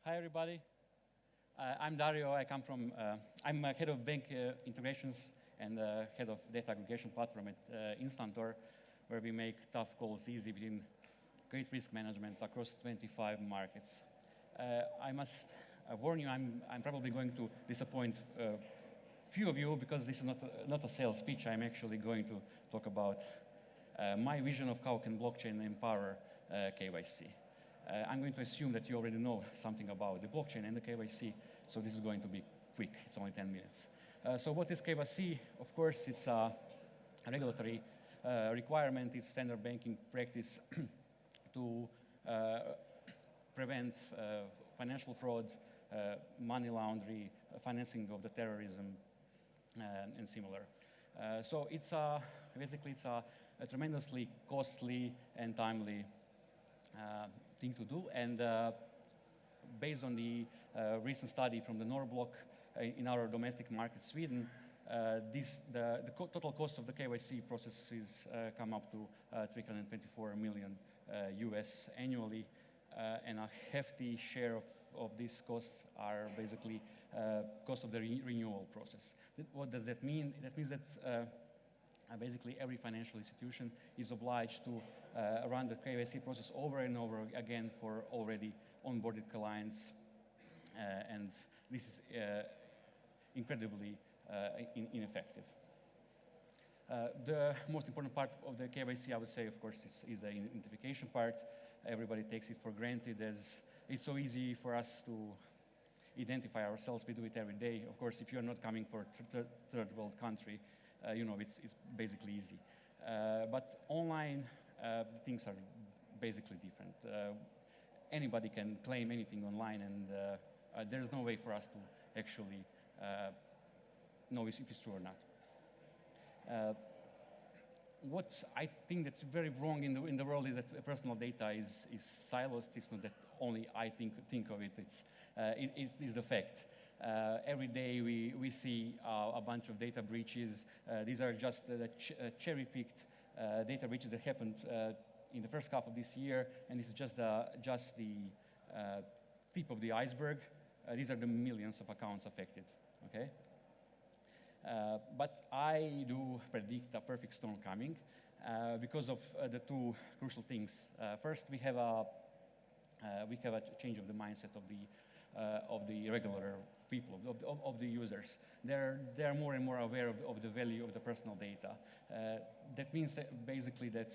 Hi, everybody. I'm Dario. I'm head of bank integrations and head of data aggregation platform at Instantor, where we make tough calls easy within great risk management across 25 markets. I must warn you, I'm probably going to disappoint few of you because this is not a sales pitch. I'm actually going to talk about my vision of how can blockchain empower KYC. I'm going to assume that you already know something about the blockchain and the KYC, so this is going to be quick. It's only 10 minutes. So what is KYC? Of course, it's a regulatory requirement. It's standard banking practice to prevent financial fraud, money laundering, financing of the terrorism, and similar. So it's basically it's a tremendously costly and timely thing to do, and based on the recent study from the Norblock in our domestic market, Sweden, the total cost of the KYC processes come up to 324 million US annually, and a hefty share of these costs are basically cost of the renewal process. What does that mean? That means that basically every financial institution is obliged to run the KYC process over and over again for already onboarded clients, and this is incredibly ineffective. The most important part of the KYC, I would say, of course, is the identification part. Everybody takes it for granted, as it's so easy for us to identify ourselves. We do it every day. Of course, if you're not coming from a third world country, you know, it's basically easy. But online, things are basically different. Anybody can claim anything online, and there's no way for us to actually know if it's true or not. What I think that's very wrong in the world is that personal data is siloed. It's not that only I think of it. It's the fact. Every day we see a bunch of data breaches. These are just the cherry-picked data breaches that happened in the first half of this year, and this is just the tip of the iceberg. These are the millions of accounts affected. Okay. But I do predict a perfect storm coming because of the two crucial things. First, we have a change of the mindset of the regular people, of the users. They're more and more aware of the value of the personal data. That means that basically that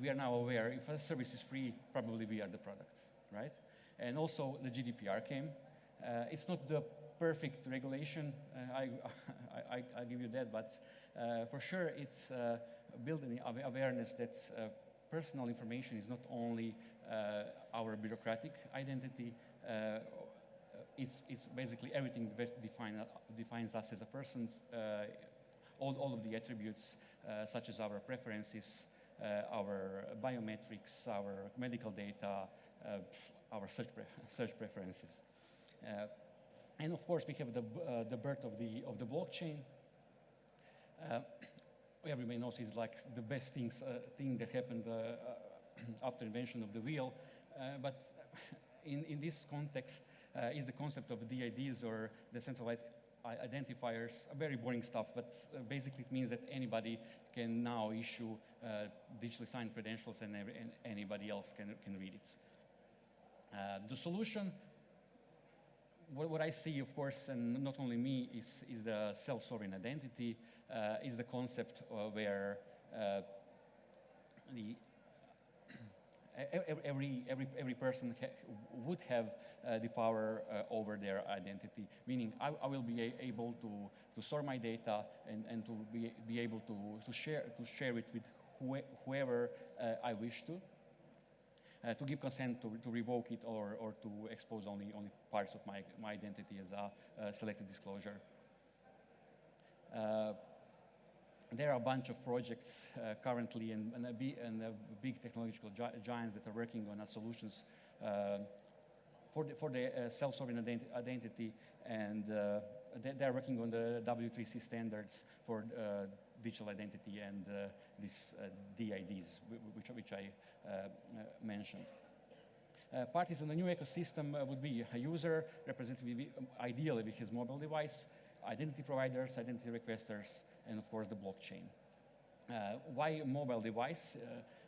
we are now aware if a service is free, probably we are the product, right? And also the GDPR came. It's not the perfect regulation, I give you that, but for sure it's building awareness that personal information is not only our bureaucratic identity, it's basically everything that defines us as a person, all of the attributes such as our preferences, our biometrics, our medical data, our search preferences. And of course, we have the birth of the blockchain. Everybody knows it's like the best thing that happened after invention of the wheel. But in this context, is the concept of DIDs or decentralized identifiers, very boring stuff. But basically, it means that anybody can now issue digitally signed credentials, and anybody else can read it. The solution. What I see, of course, and not only me, is the self-sovereign identity, is the concept where every person would have the power over their identity, meaning I will be able to store my data and to be able to share it with whoever I wish to give consent to revoke it or to expose only parts of my identity as a selected disclosure. There are a bunch of projects currently and big technological giants that are working on solutions for the self-sovereign identity, and they're working on the W3C standards for digital identity and these DIDs, which I mentioned. Parties in the new ecosystem would be a user, represented ideally with his mobile device, identity providers, identity requesters, and of course the blockchain. Why mobile device?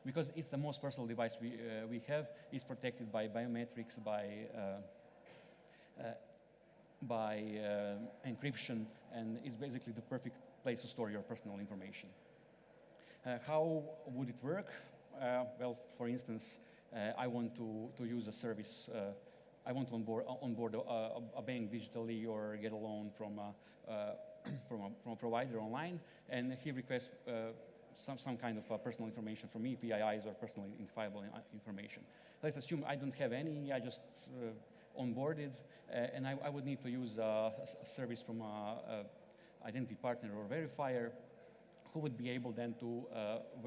Because it's the most personal device we have. It's protected by biometrics, by encryption, and it's basically the perfect place to store your personal information. How would it work? Well, for instance, I want to use a service. I want to onboard a bank digitally or get a loan from a provider online, and he requests some kind of personal information from me, PIIs or personally identifiable information. Let's assume I don't have any. I just onboarded, and I would need to use a service from an identity partner or verifier, who would be able then to,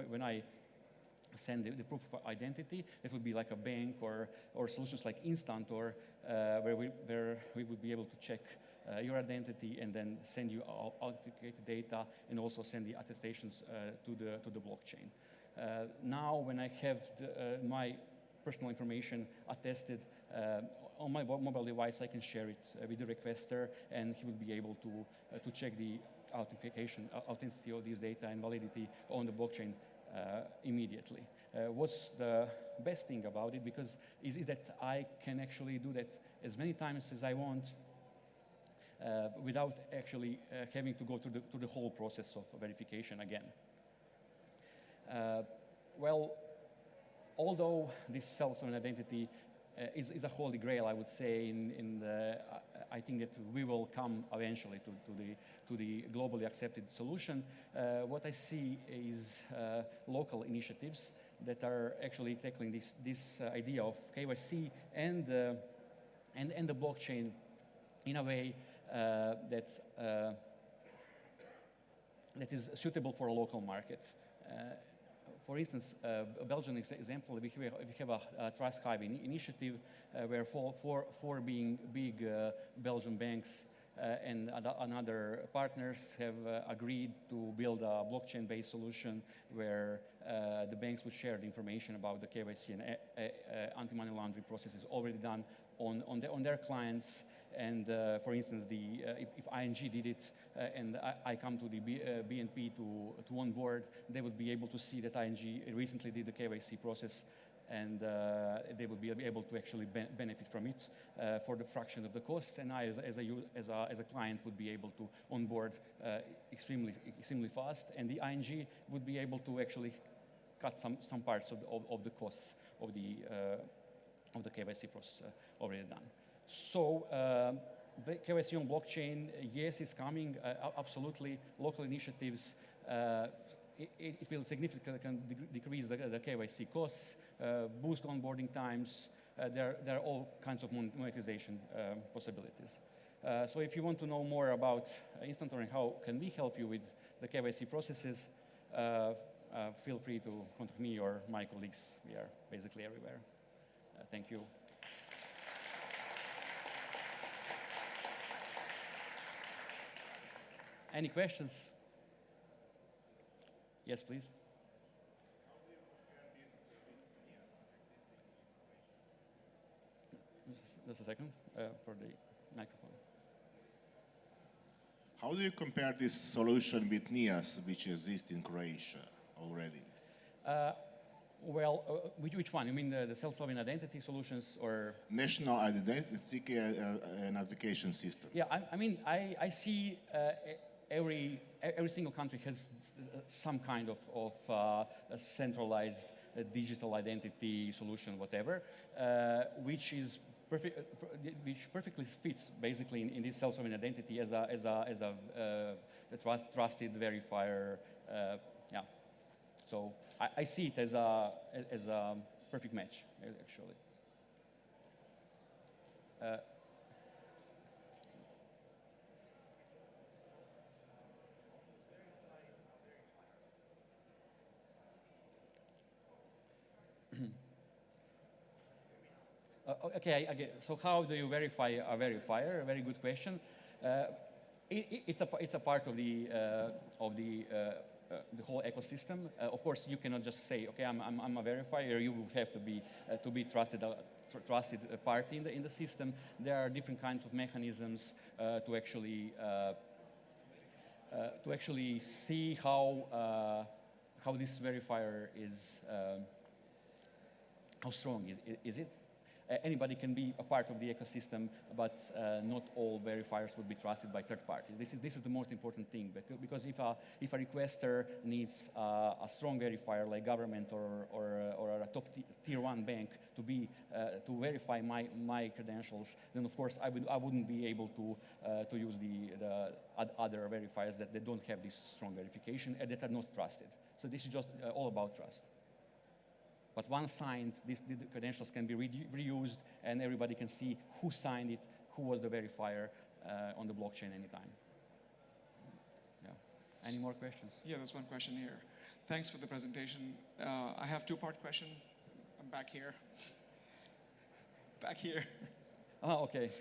when I send the proof of identity, it would be like a bank or solutions like Instantor, where we would be able to check your identity and then send you authenticated data and also send the attestations to the blockchain. Now, when I have my personal information attested on my mobile device, I can share it with the requester, and he would be able to check the authenticity of these data and validity on the blockchain immediately. What's the best thing about it? Because is that I can actually do that as many times as I want without actually having to go through the whole process of verification again. Well, although this self-sovereign identity is a holy grail, I would say, I think that we will come eventually to the globally accepted solution. What I see is local initiatives that are actually tackling this idea of KYC and the blockchain in a way that is suitable for a local market. For instance, a Belgian example, we have a Trust Hive initiative where four big Belgian banks and other partners have agreed to build a blockchain-based solution where the banks would share the information about the KYC and anti-money laundering processes already done on their clients. And for instance, if ING did it and I come to the BNP to onboard, they would be able to see that ING recently did the KYC process, and they would be able to actually benefit from it for the fraction of the cost. And I, as a client, would be able to onboard extremely fast, and the ING would be able to actually cut some parts of the costs of the KYC process already done. So the KYC on blockchain, yes, it's coming, absolutely. Local initiatives, it will significantly decrease the KYC costs, boost onboarding times. There are all kinds of monetization possibilities. So if you want to know more about Instantor and how can we help you with the KYC processes, feel free to contact me or my colleagues. We are basically everywhere. Thank you. Any questions? Yes, please. Just a second for the microphone. How do you compare this solution with NIAS, which exists in Croatia already? Well, which one? You mean the self-sovereign identity solutions or? National identity and application system. Yeah, I mean, I see every single country has some kind of a centralized digital identity solution, whatever, which perfectly fits basically in this self-sovereign identity as a trusted verifier. Yeah, so I see it as a perfect match, actually. Okay, so how do you verify a verifier? A very good question. It's a part of the whole ecosystem. Of course, you cannot just say, okay, I'm a verifier. You have to be trusted trusted party in the system. There are different kinds of mechanisms to actually see how this verifier is, how strong is it. Anybody can be a part of the ecosystem, but not all verifiers would be trusted by third parties. This is the most important thing, because if a requester needs a strong verifier like government or a top tier 1 bank to verify my credentials, then of course I wouldn't be able to use the other verifiers that don't have this strong verification and that are not trusted. So this is just all about trust. But once signed, the credentials can be reused, and everybody can see who signed it, who was the verifier on the blockchain anytime. Yeah. Any more questions? Yeah, there's one question here. Thanks for the presentation. I have two-part question. I'm back here. Back here. Oh, okay.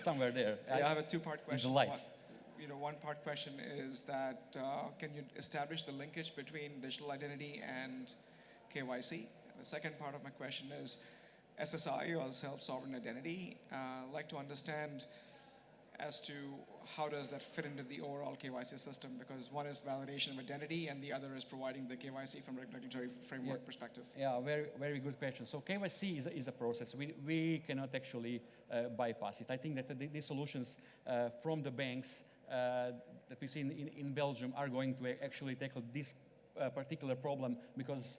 Somewhere there. Yeah, I have a two-part question. The lights. One part question is that can you establish the linkage between digital identity and KYC? The second part of my question is SSI, or self-sovereign identity. I'd like to understand as to how does that fit into the overall KYC system, because one is validation of identity and the other is providing the KYC from a regulatory framework perspective. Yeah, very, very good question. So KYC is a process. We cannot actually bypass it. I think that these solutions from the banks that we see in Belgium are going to actually tackle this particular problem, because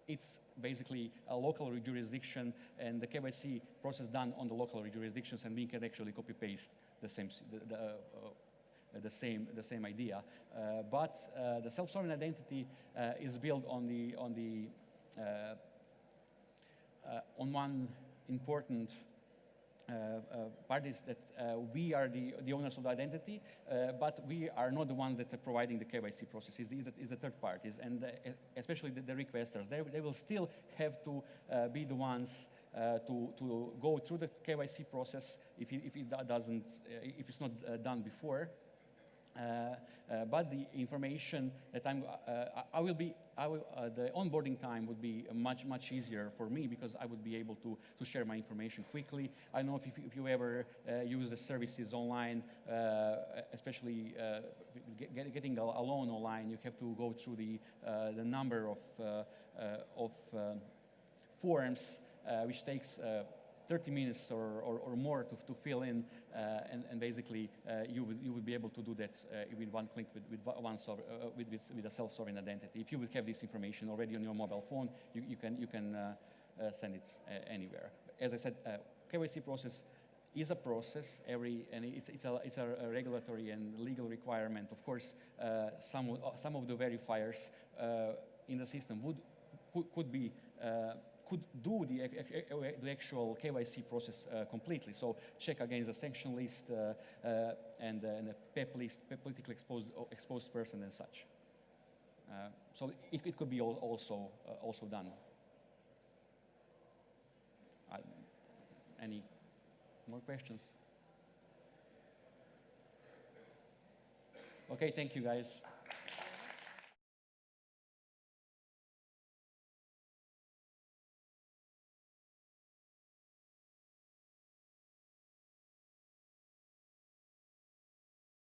it's basically a local jurisdiction, and the KYC process done on the local jurisdictions, and we can actually copy paste the same idea. But the self-sovereign identity is built on one important part is that we are the owners of the identity, but we are not the ones that are providing the KYC process. It's the third parties, and especially the requesters. They will still have to be the ones to go through the KYC process if it's not done before. But the information that the onboarding time would be much easier for me, because I would be able to share my information quickly. I know if you ever use the services online, especially getting a loan online, you have to go through the number of forms, which takes 30 minutes or more to fill in, and basically you would be able to do that with one click with a self-sovereign identity. If you would have this information already on your mobile phone, you can send it anywhere. As I said, KYC process is a process. It's a regulatory and legal requirement. Of course, some of the verifiers in the system could do the actual KYC process completely. So check against the sanction list and the PEP list, politically exposed person and such. So it could be also done. Any more questions? Okay, thank you guys.